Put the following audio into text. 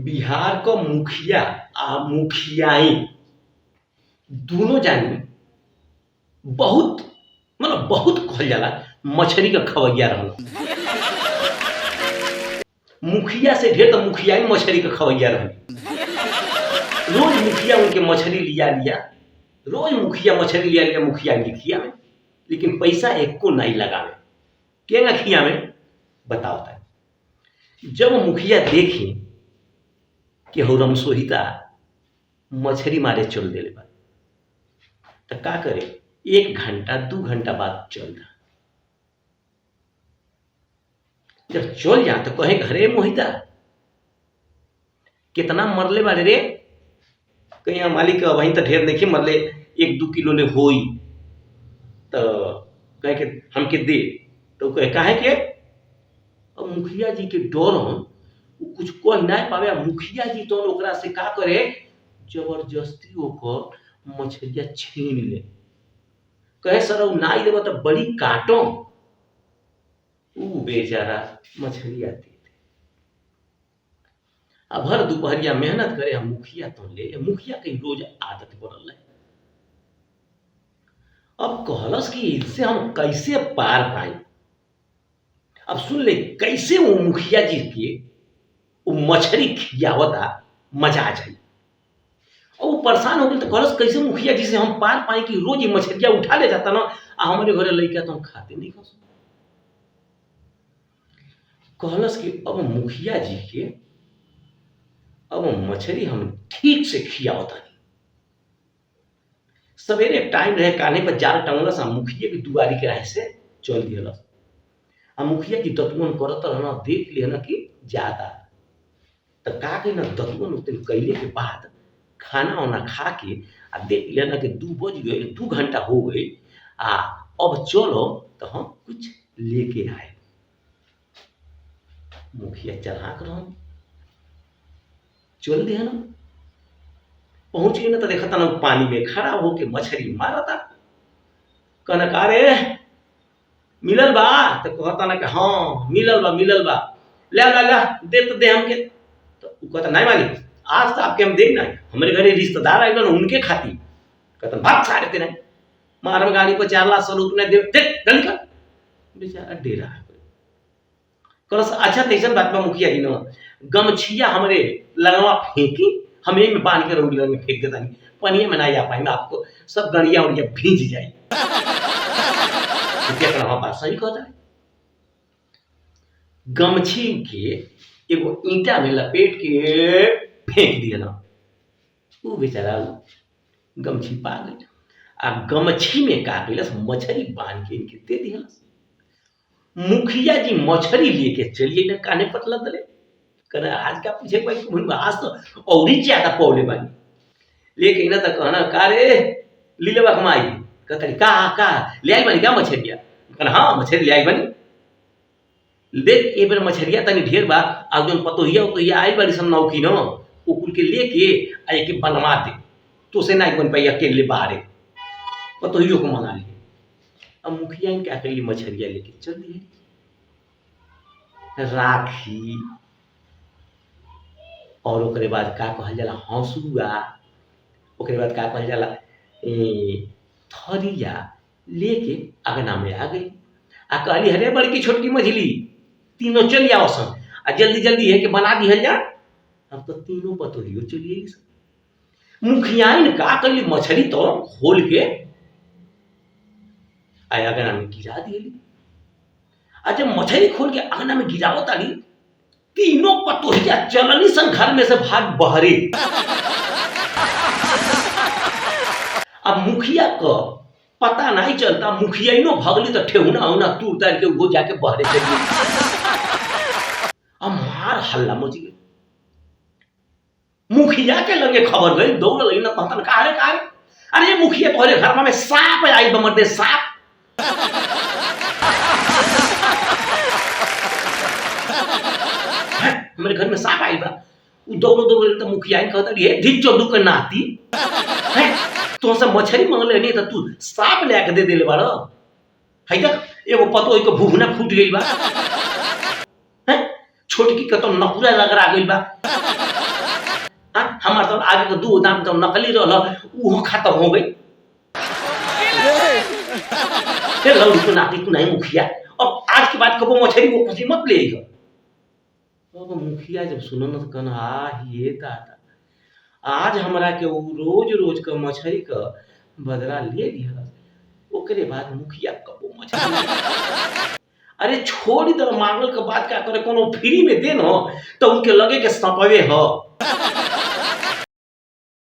बिहार क मुखिया आ मुखियाई दोनों जानी बहुत मतलब बहुत कहल जाला मछरी का खवैया रहल। मुखिया से ढेर तो मुखियाई मछरी का खवैया रहल। रोज मुखिया उनके मछली लिया लिया, रोज मुखिया मछली लिया लिया मुखिया के खिया में, लेकिन पैसा एको नहीं लगावे। केना खिया में बताओ था। जब मुखिया देखी कि हौरम सोहिता मछली मारे चल देले बा तो का करे, 1 घंटा 2 घंटा बाद चल जा। जब चल जा तो कहे घरे मोहिता कितना मरले बारे रे, कहीं मालिक वहीं तो ढेर नहीं मरले, 1-2 किलो ले होई तो कहे के हमके दे। तो कहे काहे के, अब मुखिया जी के डर कुछ कह नहीं पावे। मुखिया जी तो ओकरा से का करे, जबरदस्ती ओकर मछलिया छीन ले। कहे सर नाई देव तो बड़ी काटो। ऊ बेचारा मछलिया दे दे। अब हर दोपहरिया मेहनत करे मुखिया तो ले। मुखिया के रोज आदत बनल है। अब कहलस कि इससे हम कैसे पार पाए। अब सुन ले कैसे वो मुखिया जी के वो मछली खियावता मजा आ जाए। और वो परेशान हो गए तो कहलस कैसे मुखिया जी से हम पार पाए कि रोज ये मछलिया उठा ले जाता ना, हमारे घरे लइका तो हम खाते नहीं खा। कहलस कि अब मुखिया जी के अब मछली हम ठीक से खियावता नहीं। सवेरे टाइम रहे, कान्हे पर जाल टंगलस, मुखिया की दुआरी के राह से चल दियलस। मुखिया जी दतुअन करत रहना, देख लिया ना कि ज्यादा तो का के ना दतुअन उतन कैले के बाद खाना वाना खा के देख लिया ना कि 2 बज गए, 2 घंटा हो गए। अब चलो तो हम कुछ लेके आए। मुखिया चढ़ा कर हम चल दिया ना, पहुंच गए ना तो देखा था ना पानी में खड़ा होके मछली मारा था। कहना का रे मिलल बा, तो कहता ना कि हाँ मिलल बा ले ला ला दे तो दे हमके। तो कहता नहीं मालिक आज तो आपके हम देख ना, हमारे घरे रिश्तेदार आए ना उनके खाती। कहता भाग सारे तेरे मार में गाड़ी पर 4 लाख स्वरूप ने दे जल्दी कर। बेचारा डेरा है। अच्छा तैसन बात में मुखिया जी न गमछिया हमरे लगवा फेंकी, हमें में बांध के रोड में फेंक देता नहीं, पनिया में नहीं आ पाएंगे, आपको सब गड़िया उड़िया भींज जाए। बात सही कहता है। गमछी के एगो ईंटा में लपेट के फेंक दिया ना, वो बेचारा गमछी पा गई। गमछी में का कैलस मछली बांध के इनके दे दिया। मुखिया जी मछली लेके चलिए ना, काने पतला दले कहना आज का पूछे भाई, आज तो और ही ज्यादा पौले बानी लेके ना तो कहना का रे लीले बा कमाई। कहता का ले आई बानी क्या मछलिया। कहना हाँ मछली ले आई बानी, देख ए बेर मछलिया तनी ढेर बा, अब जो पतोहिया तो ये आई बारी सब नौकी न वो कुल के लेके आ के बनवा दे, तो से नहीं बन पाई अकेले बाहर पतोहियों को मंगा लिए। अब मुखिया ने क्या करी, मछलिया लेके चल दिए। राखी और ओकरे बाद का कहल जाला हंसुआ, ओकरे बाद का कहल जाला थरिया लेके अगना में आ गई। कहली हरे बड़की छोटकी मछली तीनों चल आओ सन, जल्दी जल्दी है कि बना दी जा। अब तो तीनों पतोहियो चलिए। मुखिया ने का करी, मछली तो खोल के अगना में गिरा दिए। जब मछली खोल के अगना में गिरावो ताली, तीनों पतोहिया चलनी सन घर में से भाग बहरे। अब मुखिया को पता नहीं चलता, मुखिया नो भगली तो ठेहुना होना तूर तार के वो जाके बहरे चली। अब मार हल्ला मच गई। मुखिया के लगे खबर गई, दौड़ गई ना, कहता का रे अरे मुखिया तोहरे घर में सांप आई बमर दे सांप। हमारे घर में सांप आई बा। दौड़ो तो मुखिया कहता रे ढिक चौदू के नाती है तो सब मछली मंगले नहीं तो तू सांप ले के दे देले बाड़ है। तक एगो पतो को भूखना फूट गई बा, छोटकी का तो नकुरा लग रहा गई बा। हमार तो आगे के 2 दाम तो नकली रहल वो खत्म हो गई। फिर लौड़ी को नाती तू नहीं मुखिया, अब आज के बाद कबो मछली वो खुशी मत लेगा। अब मुखिया जब सुनो न तो कहना ये दादा आज हमरा के वो रोज रोज का मछली का बदला ले लिया। ओकरे बाद मुखिया कबो मछली अरे छोड़ी दर मांगल के बात क्या करे कोनो फ्री में दे न तो उनके लगे के सपवे ह।